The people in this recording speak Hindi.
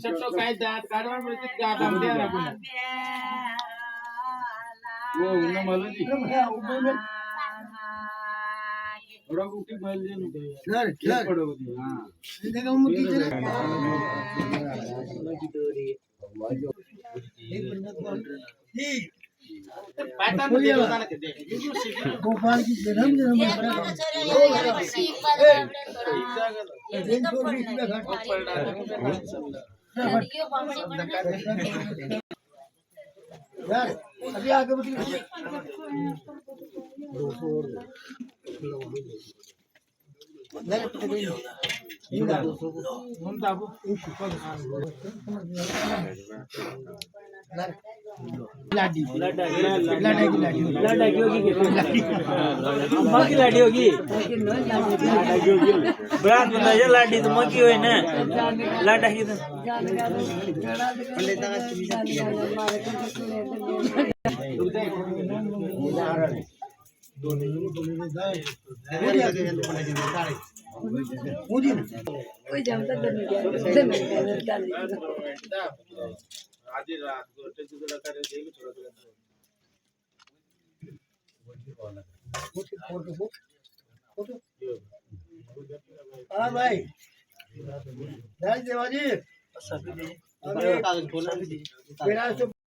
चट्टो काय दात काढवा म्हणजे दात आमच्या राखून वो उन्ना मालूम जी थोड़ा कुटी माल दे नु सर सर पड़ो हां देखो मुट्ठी चले पैसा मुझे बताना के दे गोपाल की जन्म यार अभी आगे बढ़िए 200 और लाडी अम्मा की लाडी होगी बरात बताइए लाडी तो मकी हुई ना लाडा की तो आधी रात को टेचू जरा करे देख थोड़ा हाँ भाई जय देवाजी मेरा